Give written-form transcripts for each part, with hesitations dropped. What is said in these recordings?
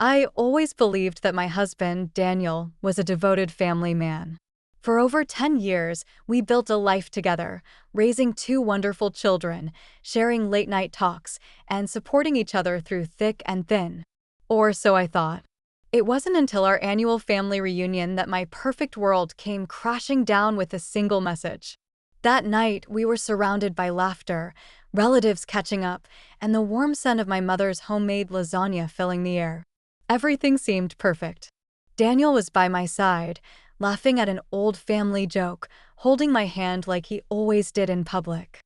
I always believed that my husband, Daniel, was a devoted family man. For over 10 years, we built a life together, raising two wonderful children, sharing late-night talks, and supporting each other through thick and thin. Or so I thought. It wasn't until our annual family reunion that my perfect world came crashing down with a single message. That night, we were surrounded by laughter, relatives catching up, and the warm scent of my mother's homemade lasagna filling the air. Everything seemed perfect. Daniel was by my side, laughing at an old family joke, holding my hand like he always did in public.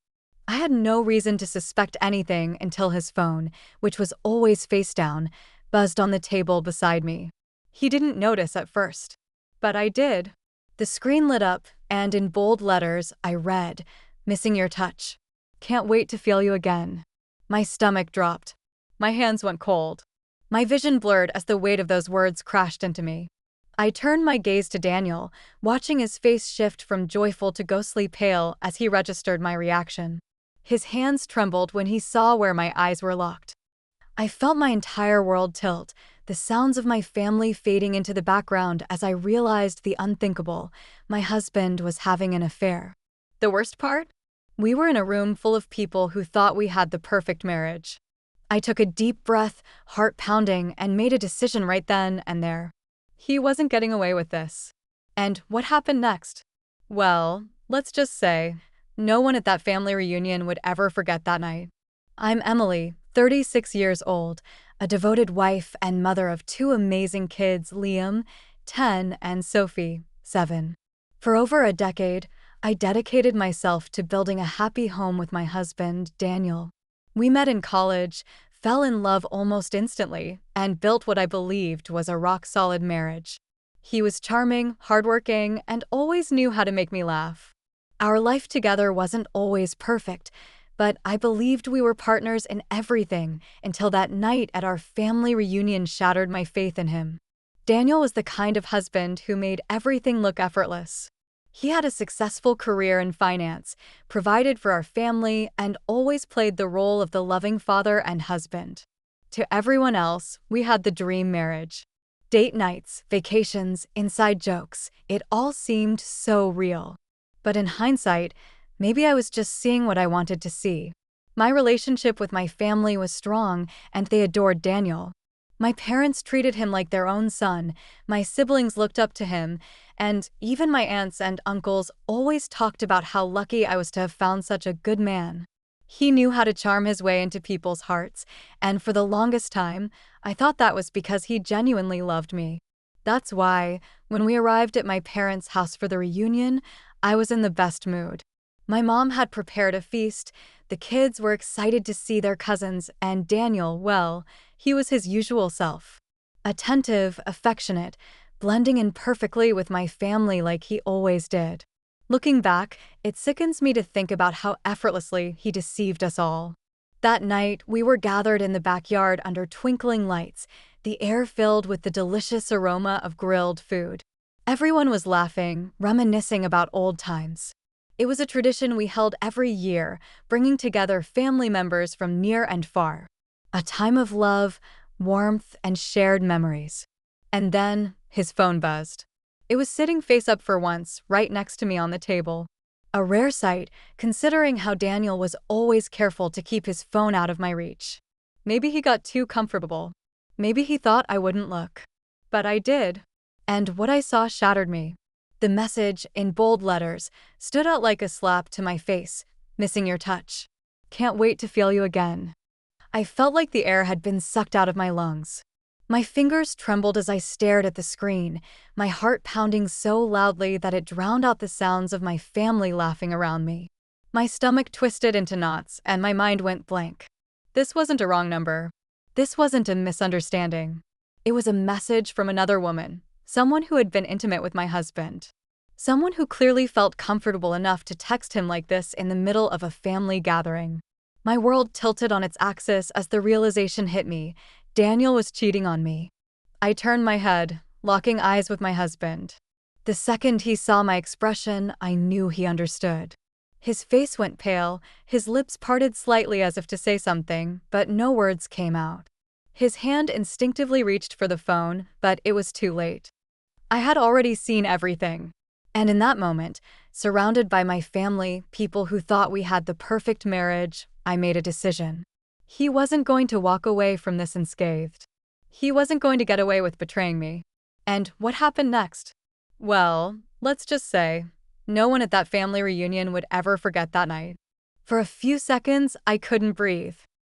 I had no reason to suspect anything until his phone, which was always face down, buzzed on the table beside me. He didn't notice at first, but I did. The screen lit up, and in bold letters, I read, "Missing your touch. Can't wait to feel you again." My stomach dropped. My hands went cold. My vision blurred as the weight of those words crashed into me. I turned my gaze to Daniel, watching his face shift from joyful to ghostly pale as he registered my reaction. His hands trembled when he saw where my eyes were locked. I felt my entire world tilt, the sounds of my family fading into the background as I realized the unthinkable. My husband was having an affair. The worst part? We were in a room full of people who thought we had the perfect marriage. I took a deep breath, heart pounding, and made a decision right then and there. He wasn't getting away with this. And what happened next? Well, let's just say, no one at that family reunion would ever forget that night. I'm Emily, 36 years old, a devoted wife and mother of two amazing kids, Liam, 10, and Sophie, 7. For over a decade, I dedicated myself to building a happy home with my husband, Daniel. We met in college, fell in love almost instantly, and built what I believed was a rock-solid marriage. He was charming, hardworking, and always knew how to make me laugh. Our life together wasn't always perfect, but I believed we were partners in everything until that night at our family reunion shattered my faith in him. Daniel was the kind of husband who made everything look effortless. He had a successful career in finance, provided for our family, and always played the role of the loving father and husband. To everyone else, we had the dream marriage. Date nights, vacations, inside jokes, it all seemed so real. But in hindsight, maybe I was just seeing what I wanted to see. My relationship with my family was strong, and they adored Daniel. My parents treated him like their own son, my siblings looked up to him, and even my aunts and uncles always talked about how lucky I was to have found such a good man. He knew how to charm his way into people's hearts, and for the longest time, I thought that was because he genuinely loved me. That's why, when we arrived at my parents' house for the reunion, I was in the best mood. My mom had prepared a feast, the kids were excited to see their cousins, and Daniel, well, he was his usual self. Attentive, affectionate, blending in perfectly with my family like he always did. Looking back, it sickens me to think about how effortlessly he deceived us all. That night, we were gathered in the backyard under twinkling lights, the air filled with the delicious aroma of grilled food. Everyone was laughing, reminiscing about old times. It was a tradition we held every year, bringing together family members from near and far. A time of love, warmth, and shared memories. And then, his phone buzzed. It was sitting face up for once, right next to me on the table. A rare sight, considering how Daniel was always careful to keep his phone out of my reach. Maybe he got too comfortable. Maybe he thought I wouldn't look. But I did. And what I saw shattered me. The message, in bold letters, stood out like a slap to my face. "Missing your touch. Can't wait to feel you again." I felt like the air had been sucked out of my lungs. My fingers trembled as I stared at the screen, my heart pounding so loudly that it drowned out the sounds of my family laughing around me. My stomach twisted into knots, and my mind went blank. This wasn't a wrong number. This wasn't a misunderstanding. It was a message from another woman, someone who had been intimate with my husband. Someone who clearly felt comfortable enough to text him like this in the middle of a family gathering. My world tilted on its axis as the realization hit me. Daniel was cheating on me. I turned my head, locking eyes with my husband. The second he saw my expression, I knew he understood. His face went pale, his lips parted slightly as if to say something, but no words came out. His hand instinctively reached for the phone, but it was too late. I had already seen everything. And in that moment, surrounded by my family, people who thought we had the perfect marriage, I made a decision. He wasn't going to walk away from this unscathed. He wasn't going to get away with betraying me. And what happened next? Well, let's just say, no one at that family reunion would ever forget that night. For a few seconds, I couldn't breathe.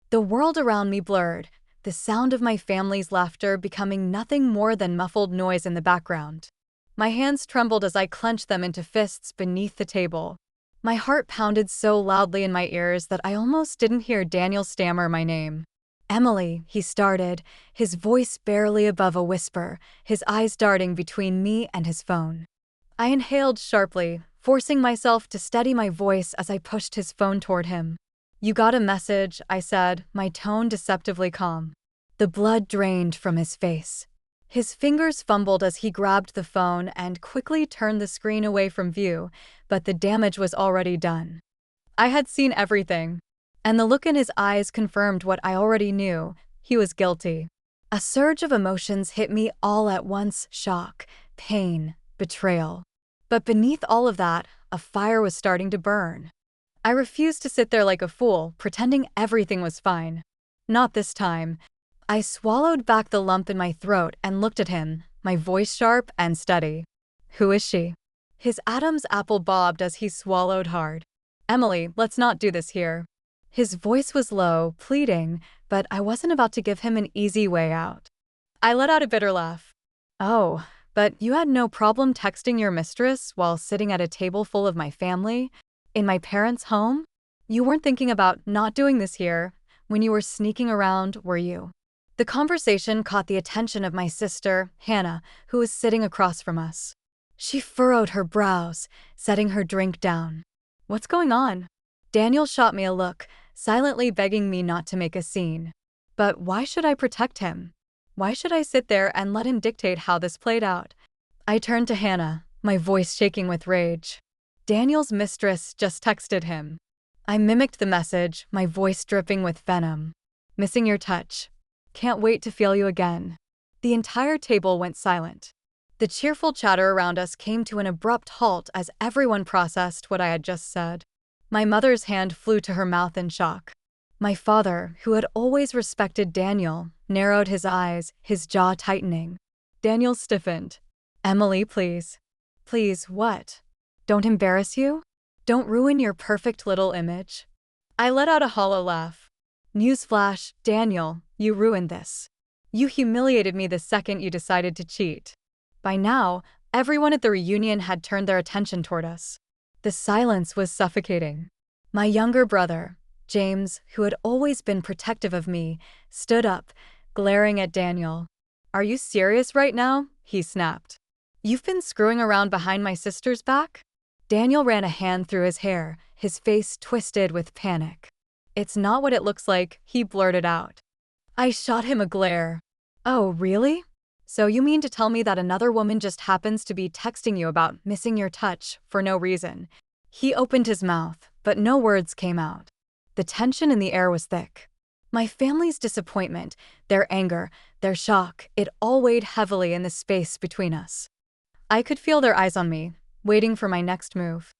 The world around me blurred, the sound of my family's laughter becoming nothing more than muffled noise in the background. My hands trembled as I clenched them into fists beneath the table. My heart pounded so loudly in my ears that I almost didn't hear Daniel stammer my name. "Emily," he started, his voice barely above a whisper, his eyes darting between me and his phone. I inhaled sharply, forcing myself to steady my voice as I pushed his phone toward him. "You got a message," I said, my tone deceptively calm. The blood drained from his face. His fingers fumbled as he grabbed the phone and quickly turned the screen away from view, but the damage was already done. I had seen everything, and the look in his eyes confirmed what I already knew. He was guilty. A surge of emotions hit me all at once: shock, pain, betrayal. But beneath all of that, a fire was starting to burn. I refused to sit there like a fool, pretending everything was fine. Not this time. I swallowed back the lump in my throat and looked at him, my voice sharp and steady. "Who is she?" His Adam's apple bobbed as he swallowed hard. "Emily, let's not do this here." His voice was low, pleading, but I wasn't about to give him an easy way out. I let out a bitter laugh. "Oh, but you had no problem texting your mistress while sitting at a table full of my family? In my parents' home? You weren't thinking about not doing this here when you were sneaking around, were you?" The conversation caught the attention of my sister, Hannah, who was sitting across from us. She furrowed her brows, setting her drink down. "What's going on?" Daniel shot me a look, silently begging me not to make a scene. But why should I protect him? Why should I sit there and let him dictate how this played out? I turned to Hannah, my voice shaking with rage. "Daniel's mistress just texted him." I mimicked the message, my voice dripping with venom. "Missing your touch. Can't wait to feel you again." The entire table went silent. The cheerful chatter around us came to an abrupt halt as everyone processed what I had just said. My mother's hand flew to her mouth in shock. My father, who had always respected Daniel, narrowed his eyes, his jaw tightening. Daniel stiffened. "Emily, please." "Please, what? Don't embarrass you? Don't ruin your perfect little image?" I let out a hollow laugh. "Newsflash, Daniel, you ruined this. You humiliated me the second you decided to cheat." By now, everyone at the reunion had turned their attention toward us. The silence was suffocating. My younger brother, James, who had always been protective of me, stood up, glaring at Daniel. "Are you serious right now?" he snapped. "You've been screwing around behind my sister's back?" Daniel ran a hand through his hair, his face twisted with panic. "It's not what it looks like," he blurted out. I shot him a glare. "Oh, really? So you mean to tell me that another woman just happens to be texting you about missing your touch for no reason?" He opened his mouth, but no words came out. The tension in the air was thick. My family's disappointment, their anger, their shock, it all weighed heavily in the space between us. I could feel their eyes on me, waiting for my next move.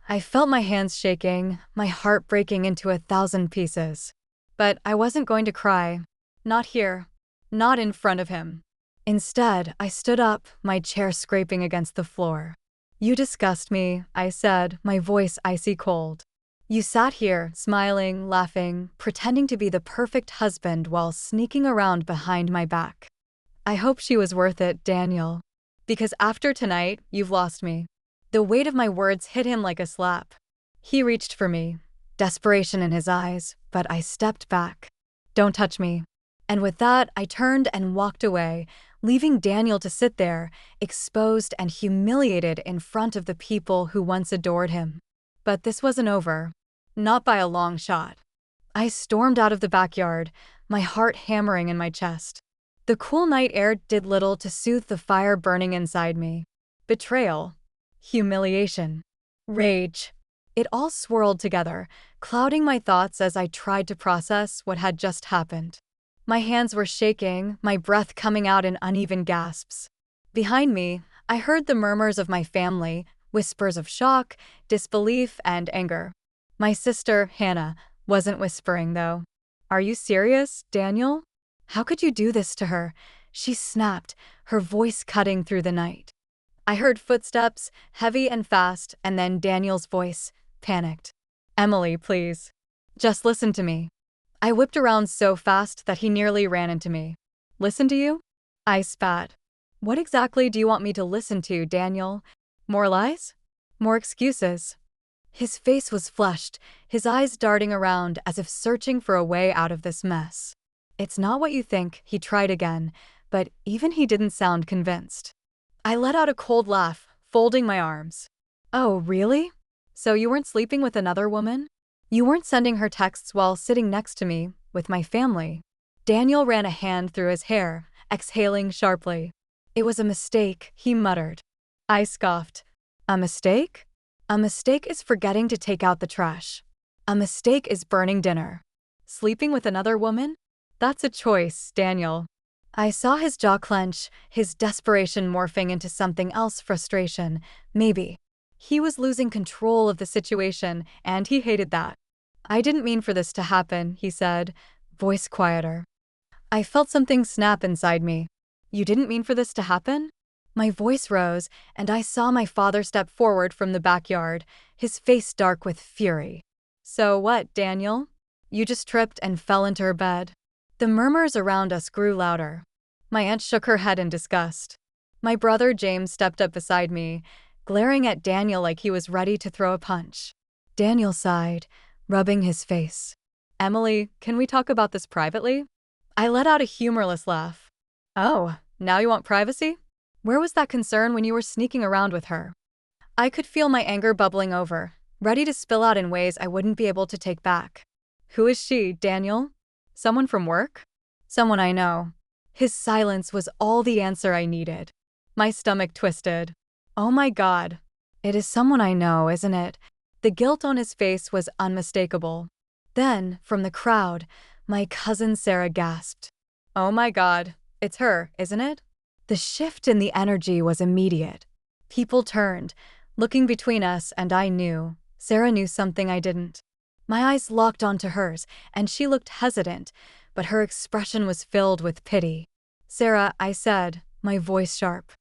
I felt my hands shaking, my heart breaking into 1,000 pieces. But I wasn't going to cry. Not here. Not in front of him. Instead, I stood up, my chair scraping against the floor. "You disgust me," I said, my voice icy cold. "You sat here, smiling, laughing, pretending to be the perfect husband while sneaking around behind my back. I hope she was worth it, Daniel. Because after tonight, you've lost me." The weight of my words hit him like a slap. He reached for me, desperation in his eyes, but I stepped back. "Don't touch me." And with that, I turned and walked away, leaving Daniel to sit there, exposed and humiliated in front of the people who once adored him. But this wasn't over. Not by a long shot. I stormed out of the backyard, my heart hammering in my chest. The cool night air did little to soothe the fire burning inside me. Betrayal. Humiliation. Rage. It all swirled together, clouding my thoughts as I tried to process what had just happened. My hands were shaking, my breath coming out in uneven gasps. Behind me, I heard the murmurs of my family, whispers of shock, disbelief, and anger. My sister, Hannah, wasn't whispering, though. "Are you serious, Daniel? How could you do this to her?" She snapped, her voice cutting through the night. I heard footsteps, heavy and fast, and then Daniel's voice, panicked. "Emily, please. Just listen to me." I whipped around so fast that he nearly ran into me. "Listen to you?" I spat. "What exactly do you want me to listen to, Daniel? More lies? More excuses?" His face was flushed, his eyes darting around as if searching for a way out of this mess. "It's not what you think," he tried again, but even he didn't sound convinced. I let out a cold laugh, folding my arms. "Oh, really? So you weren't sleeping with another woman? You weren't sending her texts while sitting next to me, with my family?" Daniel ran a hand through his hair, exhaling sharply. "It was a mistake," he muttered. I scoffed. "A mistake? A mistake is forgetting to take out the trash. A mistake is burning dinner. Sleeping with another woman? That's a choice, Daniel." I saw his jaw clench, his desperation morphing into something else, frustration, maybe. He was losing control of the situation, and he hated that. "I didn't mean for this to happen," he said, voice quieter. I felt something snap inside me. "You didn't mean for this to happen?" My voice rose, and I saw my father step forward from the backyard, his face dark with fury. "So what, Daniel? You just tripped and fell into her bed." The murmurs around us grew louder. My aunt shook her head in disgust. My brother James stepped up beside me, glaring at Daniel like he was ready to throw a punch. Daniel sighed, rubbing his face. "Emily, can we talk about this privately?" I let out a humorless laugh. "Oh, now you want privacy? Where was that concern when you were sneaking around with her?" I could feel my anger bubbling over, ready to spill out in ways I wouldn't be able to take back. "Who is she, Daniel? Someone from work?" "Someone I know." His silence was all the answer I needed. My stomach twisted. "Oh my God. It is someone I know, isn't it?" The guilt on his face was unmistakable. Then, from the crowd, my cousin Sarah gasped. "Oh my God. It's her, isn't it?" The shift in the energy was immediate. People turned, looking between us, and I knew. Sarah knew something I didn't. My eyes locked onto hers, and she looked hesitant, but her expression was filled with pity. "Sarah," I said, my voice sharp.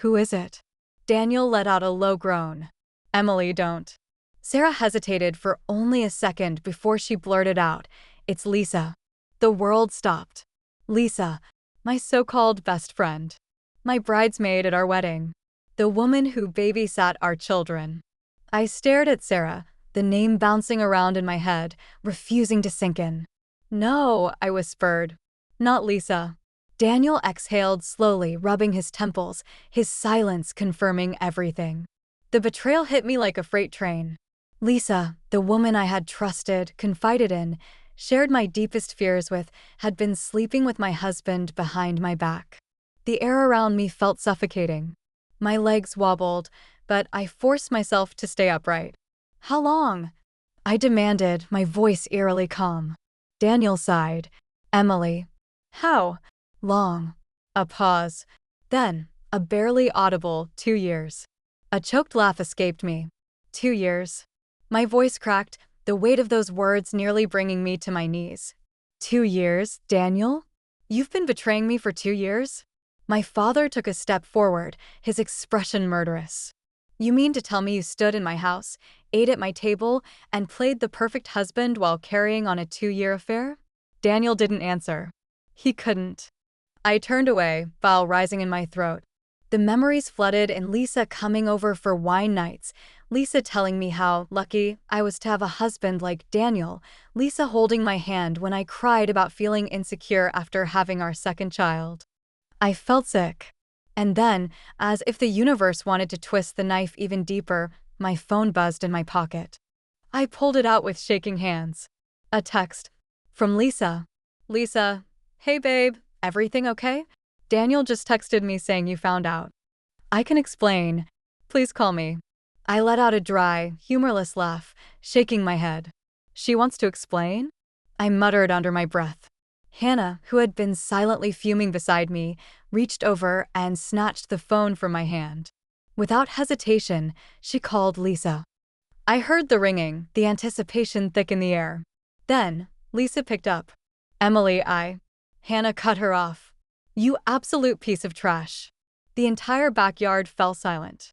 "Who is it?" Daniel let out a low groan. "Emily, don't." Sarah hesitated for only a second before she blurted out, "It's Lisa." The world stopped. Lisa, my so-called best friend. My bridesmaid at our wedding. The woman who babysat our children. I stared at Sarah, the name bouncing around in my head, refusing to sink in. "No," I whispered. "Not Lisa." Daniel exhaled slowly, rubbing his temples, his silence confirming everything. The betrayal hit me like a freight train. Lisa, the woman I had trusted, confided in, shared my deepest fears with, had been sleeping with my husband behind my back. The air around me felt suffocating. My legs wobbled, but I forced myself to stay upright. "How long?" I demanded, my voice eerily calm. Daniel sighed. "Emily." "How long?" A pause. Then, a barely audible 2 years. A choked laugh escaped me. 2 years. My voice cracked, the weight of those words nearly bringing me to my knees. 2 years, Daniel? You've been betraying me for 2 years? My father took a step forward, his expression murderous. "You mean to tell me you stood in my house, ate at my table, and played the perfect husband while carrying on a 2-year affair?" Daniel didn't answer. He couldn't. I turned away, bile rising in my throat. The memories flooded in Lisa coming over for wine nights, Lisa telling me how lucky I was to have a husband like Daniel, Lisa holding my hand when I cried about feeling insecure after having our second child. I felt sick. And then, as if the universe wanted to twist the knife even deeper, my phone buzzed in my pocket. I pulled it out with shaking hands. A text. From Lisa. "Lisa, hey babe, everything okay? Daniel just texted me saying you found out. I can explain. Please call me." I let out a dry, humorless laugh, shaking my head. "She wants to explain?" I muttered under my breath. Hannah, who had been silently fuming beside me, reached over and snatched the phone from my hand. Without hesitation, she called Lisa. I heard the ringing, the anticipation thick in the air. Then, Lisa picked up. Emily, Hannah cut her off. You absolute piece of trash. The entire backyard fell silent.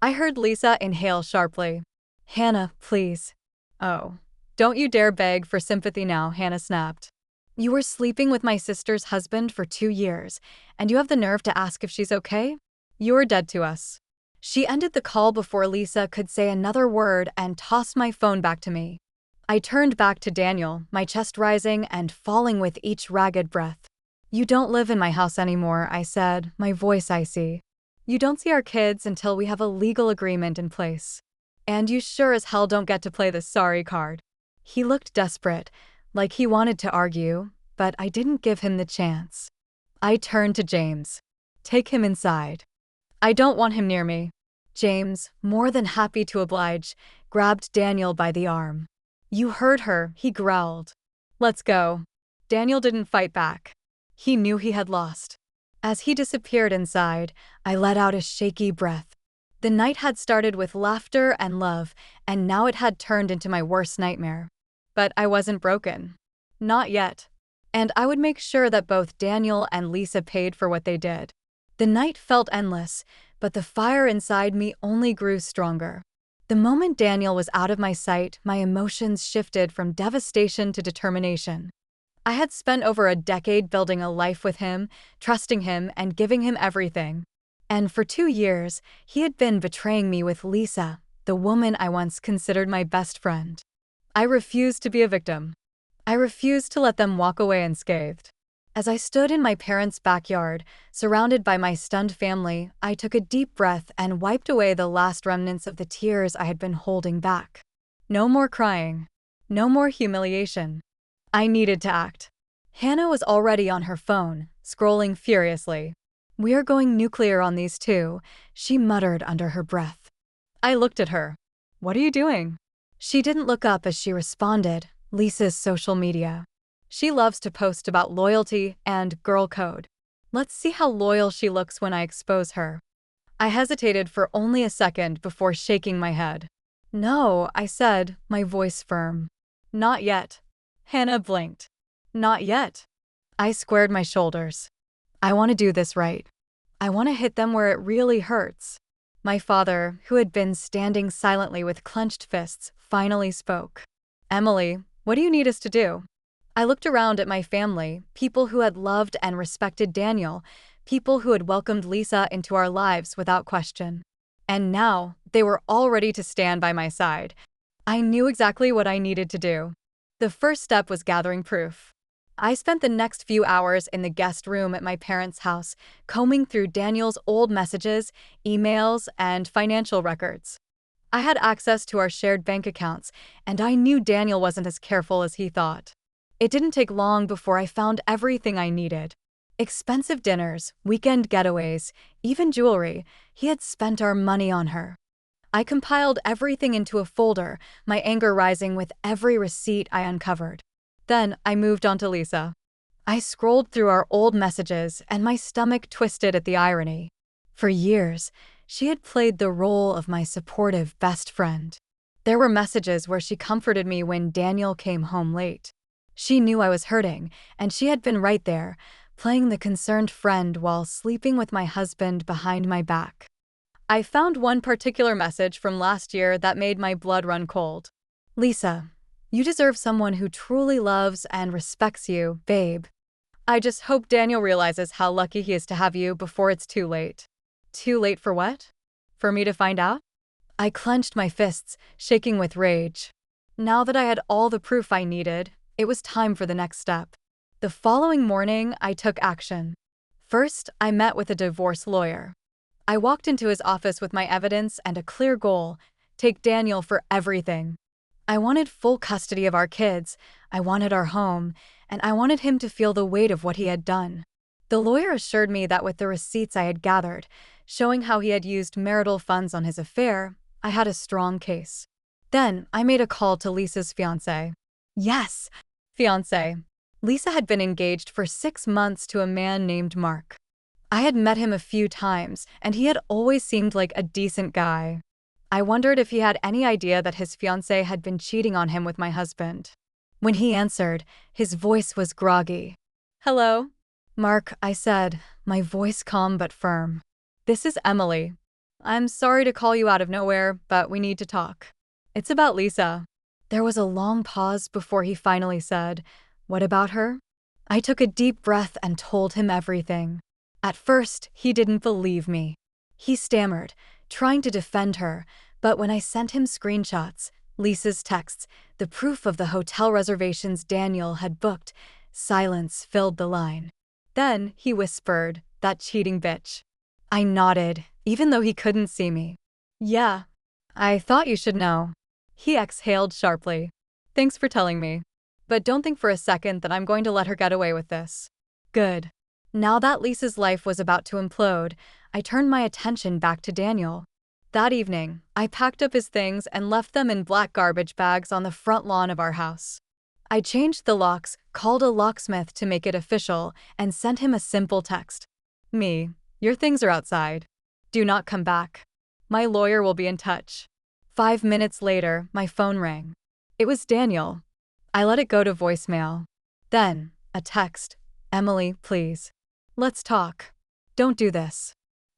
I heard Lisa inhale sharply. Hannah, please. Oh, don't you dare beg for sympathy now, Hannah snapped. You were sleeping with my sister's husband for 2 years, and you have the nerve to ask if she's okay? You're dead to us. She ended the call before Lisa could say another word and tossed my phone back to me. I turned back to Daniel, my chest rising and falling with each ragged breath. You don't live in my house anymore, I said, my voice icy. You don't see our kids until we have a legal agreement in place. And you sure as hell don't get to play the sorry card. He looked desperate, like he wanted to argue, but I didn't give him the chance. I turned to James. Take him inside. I don't want him near me. James, more than happy to oblige, grabbed Daniel by the arm. You heard her, he growled. Let's go. Daniel didn't fight back. He knew he had lost. As he disappeared inside, I let out a shaky breath. The night had started with laughter and love, and now it had turned into my worst nightmare. But I wasn't broken. Not yet. And I would make sure that both Daniel and Lisa paid for what they did. The night felt endless, but the fire inside me only grew stronger. The moment Daniel was out of my sight, my emotions shifted from devastation to determination. I had spent over a decade building a life with him, trusting him and giving him everything. And for 2 years, he had been betraying me with Lisa, the woman I once considered my best friend. I refused to be a victim. I refused to let them walk away unscathed. As I stood in my parents' backyard, surrounded by my stunned family, I took a deep breath and wiped away the last remnants of the tears I had been holding back. No more crying. No more humiliation. I needed to act. Hannah was already on her phone, scrolling furiously. We are going nuclear on these two, she muttered under her breath. I looked at her. What are you doing? She didn't look up as she responded, Lisa's social media. She loves to post about loyalty and girl code. Let's see how loyal she looks when I expose her. I hesitated for only a second before shaking my head. No, I said, my voice firm. Not yet. Hannah blinked. Not yet. I squared my shoulders. I want to do this right. I want to hit them where it really hurts. My father, who had been standing silently with clenched fists, finally spoke. Emily, what do you need us to do? I looked around at my family, people who had loved and respected Daniel, people who had welcomed Lisa into our lives without question. And now, they were all ready to stand by my side. I knew exactly what I needed to do. The first step was gathering proof. I spent the next few hours in the guest room at my parents' house, combing through Daniel's old messages, emails, and financial records. I had access to our shared bank accounts, and I knew Daniel wasn't as careful as he thought. It didn't take long before I found everything I needed. Expensive dinners, weekend getaways, even jewelry. He had spent our money on her. I compiled everything into a folder, my anger rising with every receipt I uncovered. Then I moved on to Lisa. I scrolled through our old messages, and my stomach twisted at the irony. For years, she had played the role of my supportive best friend. There were messages where she comforted me when Daniel came home late. She knew I was hurting, and she had been right there, playing the concerned friend while sleeping with my husband behind my back. I found one particular message from last year that made my blood run cold. Lisa, you deserve someone who truly loves and respects you, babe. I just hope Daniel realizes how lucky he is to have you before it's too late. Too late for what? For me to find out? I clenched my fists, shaking with rage. Now that I had all the proof I needed, it was time for the next step. The following morning, I took action. First, I met with a divorce lawyer. I walked into his office with my evidence and a clear goal: take Daniel for everything. I wanted full custody of our kids, I wanted our home, and I wanted him to feel the weight of what he had done. The lawyer assured me that with the receipts I had gathered, showing how he had used marital funds on his affair, I had a strong case. Then I made a call to Lisa's fiancé. Yes, fiancé. Lisa had been engaged for 6 months to a man named Mark. I had met him a few times, and he had always seemed like a decent guy. I wondered if he had any idea that his fiancée had been cheating on him with my husband. When he answered, his voice was groggy. "Hello?" "Mark," I said, my voice calm but firm. "This is Emily. I'm sorry to call you out of nowhere, but we need to talk. It's about Lisa." There was a long pause before he finally said, "What about her?" I took a deep breath and told him everything. At first, he didn't believe me. He stammered, trying to defend her, but when I sent him screenshots, Lisa's texts, the proof of the hotel reservations Daniel had booked, silence filled the line. Then he whispered, "That cheating bitch." I nodded, even though he couldn't see me. "Yeah, I thought you should know." He exhaled sharply. "Thanks for telling me. But don't think for a second that I'm going to let her get away with this." Good. Now that Lisa's life was about to implode, I turned my attention back to Daniel. That evening, I packed up his things and left them in black garbage bags on the front lawn of our house. I changed the locks, called a locksmith to make it official, and sent him a simple text. "Me, your things are outside. Do not come back. My lawyer will be in touch." 5 minutes later, my phone rang. It was Daniel. I let it go to voicemail. Then, a text. "Emily, please. Let's talk. Don't do this."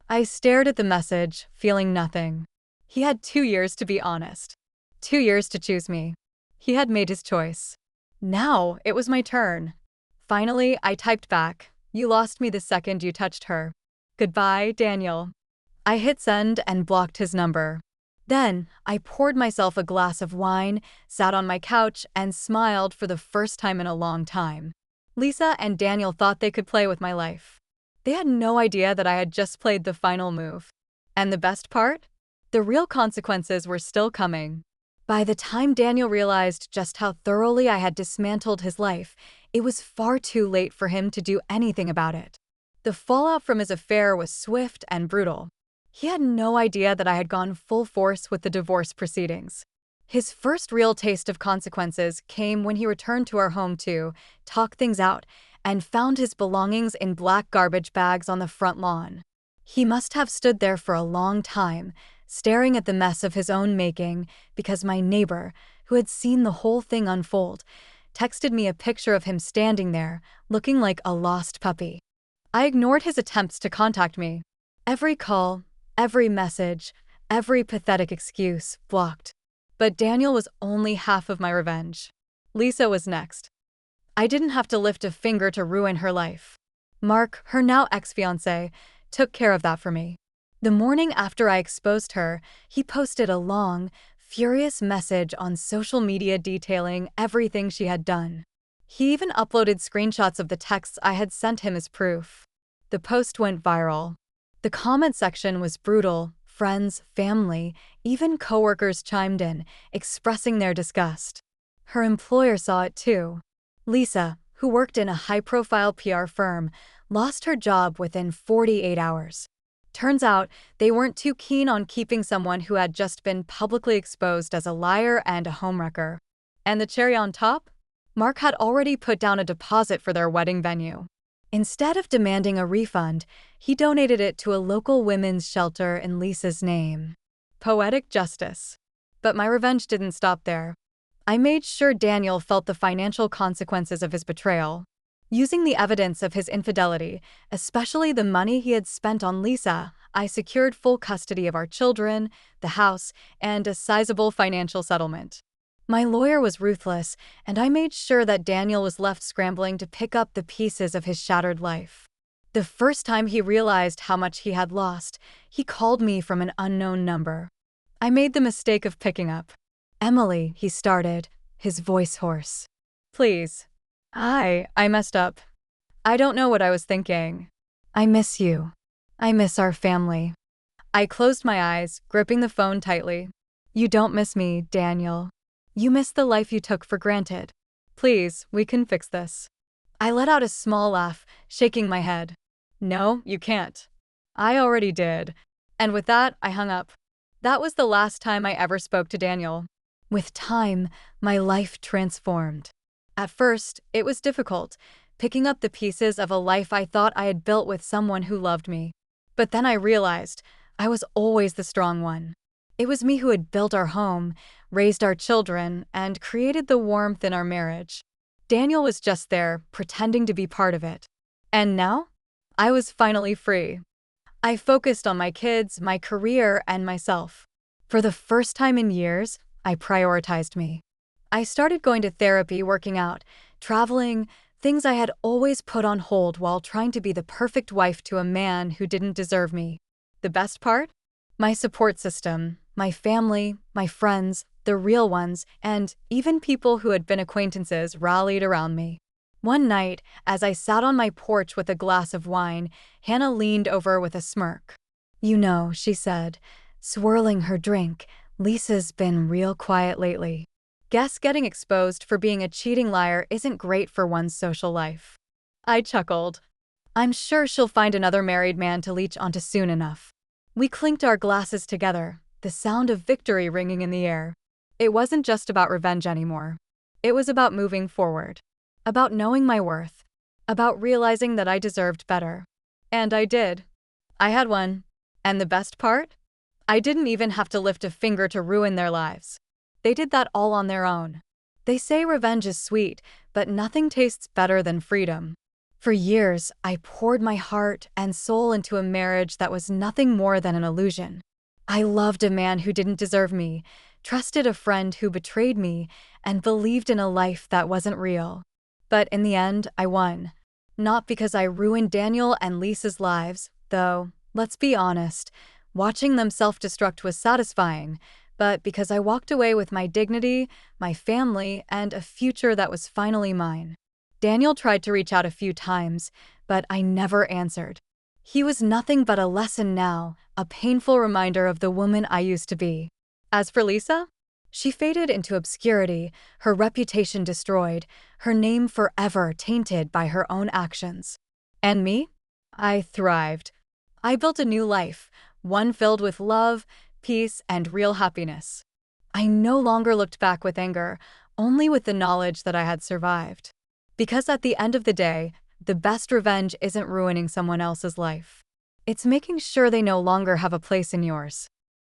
I stared at the message, feeling nothing. He had 2 years to be honest. 2 years to choose me. He had made his choice. Now, it was my turn. Finally, I typed back, "You lost me the second you touched her. Goodbye, Daniel." I hit send and blocked his number. Then, I poured myself a glass of wine, sat on my couch, and smiled for the first time in a long time. Lisa and Daniel thought they could play with my life. They had no idea that I had just played the final move. And the best part? The real consequences were still coming. By the time Daniel realized just how thoroughly I had dismantled his life, it was far too late for him to do anything about it. The fallout from his affair was swift and brutal. He had no idea that I had gone full force with the divorce proceedings. His first real taste of consequences came when he returned to our home to talk things out and found his belongings in black garbage bags on the front lawn. He must have stood there for a long time, staring at the mess of his own making, because my neighbor, who had seen the whole thing unfold, texted me a picture of him standing there, looking like a lost puppy. I ignored his attempts to contact me. Every call, every message, every pathetic excuse, blocked. But Daniel was only half of my revenge. Lisa was next. I didn't have to lift a finger to ruin her life. Mark, her now ex-fiancé, took care of that for me. The morning after I exposed her, he posted a long, furious message on social media detailing everything she had done. He even uploaded screenshots of the texts I had sent him as proof. The post went viral. The comment section was brutal. Friends, family, even coworkers chimed in, expressing their disgust. Her employer saw it too. Lisa, who worked in a high-profile PR firm, lost her job within 48 hours. Turns out, they weren't too keen on keeping someone who had just been publicly exposed as a liar and a homewrecker. And the cherry on top? Mark had already put down a deposit for their wedding venue. Instead of demanding a refund, he donated it to a local women's shelter in Lisa's name. Poetic justice. But my revenge didn't stop there. I made sure Daniel felt the financial consequences of his betrayal. Using the evidence of his infidelity, especially the money he had spent on Lisa, I secured full custody of our children, the house, and a sizable financial settlement. My lawyer was ruthless, and I made sure that Daniel was left scrambling to pick up the pieces of his shattered life. The first time he realized how much he had lost, he called me from an unknown number. I made the mistake of picking up. "Emily," he started, his voice hoarse. "Please. I messed up. I don't know what I was thinking. I miss you. I miss our family." I closed my eyes, gripping the phone tightly. "You don't miss me, Daniel. You miss the life you took for granted. Please, we can fix this." I let out a small laugh, shaking my head. "No, you can't. I already did." And with that, I hung up. That was the last time I ever spoke to Daniel. With time, my life transformed. At first, it was difficult, picking up the pieces of a life I thought I had built with someone who loved me. But then I realized I was always the strong one. It was me who had built our home, raised our children, and created the warmth in our marriage. Daniel was just there, pretending to be part of it. And now? I was finally free. I focused on my kids, my career, and myself. For the first time in years, I prioritized me. I started going to therapy, working out, traveling, things I had always put on hold while trying to be the perfect wife to a man who didn't deserve me. The best part? My support system, my family, my friends, the real ones, and even people who had been acquaintances rallied around me. One night, as I sat on my porch with a glass of wine, Hannah leaned over with a smirk. "You know," she said, swirling her drink, "Lisa's been real quiet lately. Guess getting exposed for being a cheating liar isn't great for one's social life." I chuckled. I'm sure she'll find another married man to leech onto soon enough. We clinked our glasses together, the sound of victory ringing in the air. It wasn't just about revenge anymore. It was about moving forward. About knowing my worth. About realizing that I deserved better. And I did. I had one. And the best part? I didn't even have to lift a finger to ruin their lives. They did that all on their own. They say revenge is sweet, but nothing tastes better than freedom. For years, I poured my heart and soul into a marriage that was nothing more than an illusion. I loved a man who didn't deserve me, trusted a friend who betrayed me, and believed in a life that wasn't real. But in the end, I won. Not because I ruined Daniel and Lisa's lives, though, let's be honest, watching them self-destruct was satisfying, but because I walked away with my dignity, my family, and a future that was finally mine. Daniel tried to reach out a few times, but I never answered. He was nothing but a lesson now, a painful reminder of the woman I used to be. As for Lisa, she faded into obscurity, her reputation destroyed, her name forever tainted by her own actions. And me? I thrived. I built a new life, one filled with love, peace, and real happiness. I no longer looked back with anger, only with the knowledge that I had survived. Because at the end of the day, the best revenge isn't ruining someone else's life. It's making sure they no longer have a place in yours.